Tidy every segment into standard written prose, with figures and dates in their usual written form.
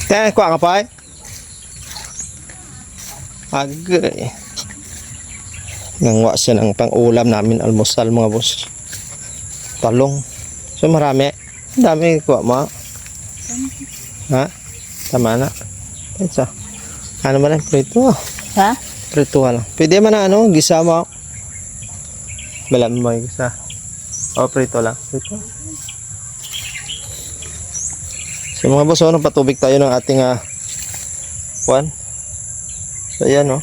Kaya kuha ka pa eh. Agay. Nangwa siya ng pang-ulam namin, almusal mga boss. Talong. So marami. Dami kuha mo. Ha? Tama na. Ito. Ano ba na? Prito. Ha? Prito lang. Pwede man na ano, gisa mo. Balat mo yung gisa. O, prito lang. Prito. So mga boss, patubig tayo ng ating one. So ayan no.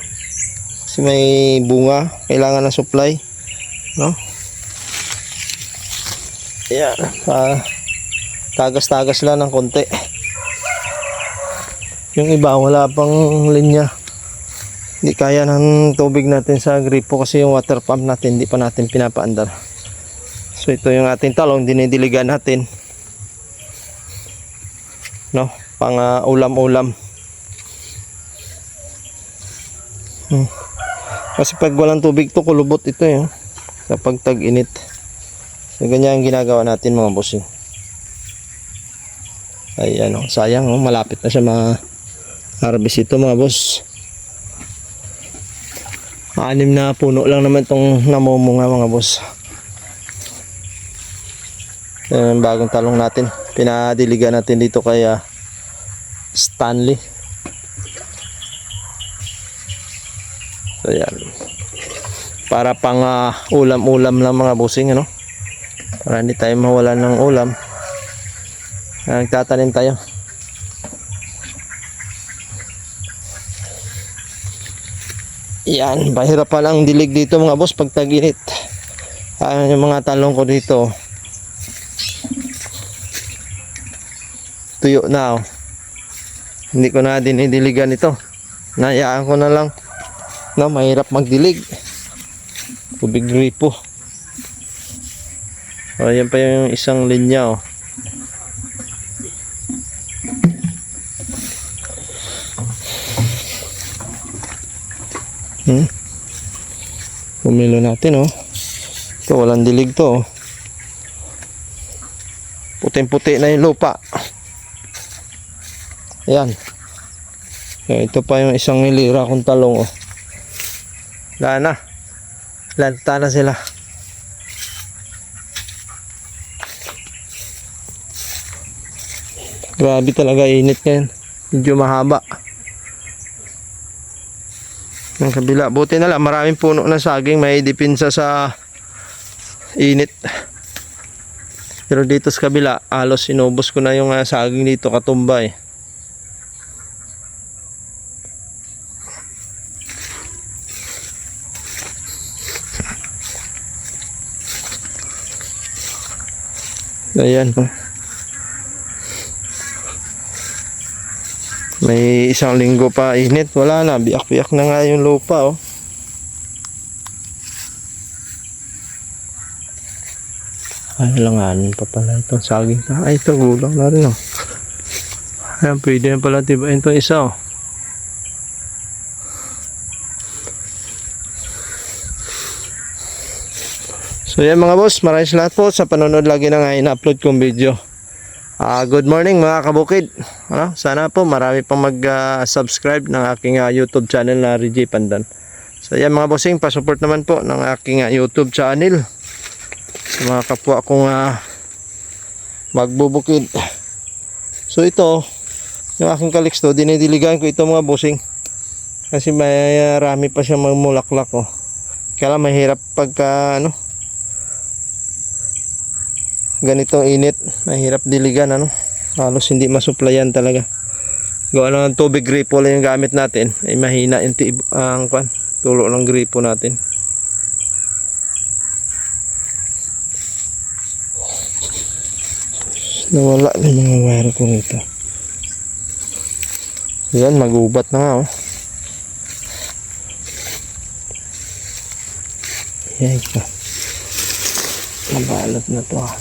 Kasi may bunga, kailangan ng supply, no? Ayan, tagas-tagas lang ng konti. Yung iba wala pang linya, hindi kaya ng tubig natin sa gripo kasi yung water pump natin hindi pa natin pinapaandar. So ito yung ating talong, dinidiligan natin, no? Pang ulam-ulam. Kasi pag walang tubig to, kulubot ito eh, kapag tag-init. So ganyan ang ginagawa natin mga bossing. Ayan o, sayang o, malapit na siya ma-harvest ito mga boss. 6 na puno lang naman itong namumunga mga boss. Ayan ang bagong talong natin, pinadiligan natin dito kay Stanley. So yan, para pang ulam-ulam lang mga bossing, ano? Para hindi tayo mawala ng ulam. Nagtatanim tayo. Yan, mahirap pa lang dilig dito mga boss pag tag-init. Yung mga talong ko dito, tuyo na oh. Hindi ko na dinidiligan ito. Nayaan ko na lang. No, mahirap magdilig. Tubig gripo. O, yan pa yung isang linya, oh. Pumilo natin, oh. Ito, walang dilig to, oh. Puting-puti na yung lupa. Ayan. Ito pa yung isang nilira kong talong, oh. Wala na. Lanta na sila. Grabe talaga init ngayon. Medyo mahaba. Ang kabila. Buti na lang. Maraming puno ng saging. May dipinsa sa init. Pero dito sa kabila, halos inubos ko na yung saging dito. Katumba eh. Ayan po. May 1 linggo pa init. Wala na. Biyak-biyak na nga yung lupa, oh. Ay, langanin pa pala itong saging. Ay, ito gulang na rin, oh. Ayan, pwede yan pala tibain itong isa, oh. So yan mga boss, maraming salamat po sa panonood lagi na nga in-upload kong video. Good morning mga kabukid. Sana po marami pang mag-subscribe ng aking YouTube channel na RJ Pandan. So yan mga bossing, pa-support naman po ng aking YouTube channel sa mga kapwa kong magbubukid. So ito, yung aking kaliksto, dinidiligan ko ito mga bossing. Kasi may rami pa siya magmulaklak, oh. Kaya lang mahirap pagka ganitong init, mahirap diligan, halos hindi masuplayan talaga. Gawa ng tubig gripo lang yung gamit natin, ay mahina yung tulo ng gripo natin. Nawala na yung mga wire ko rito. Yan, magubat na nga, oh. Yan ito, nabalot na to, ah.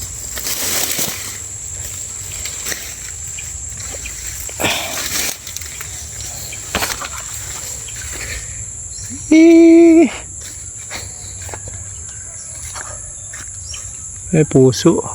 May puso.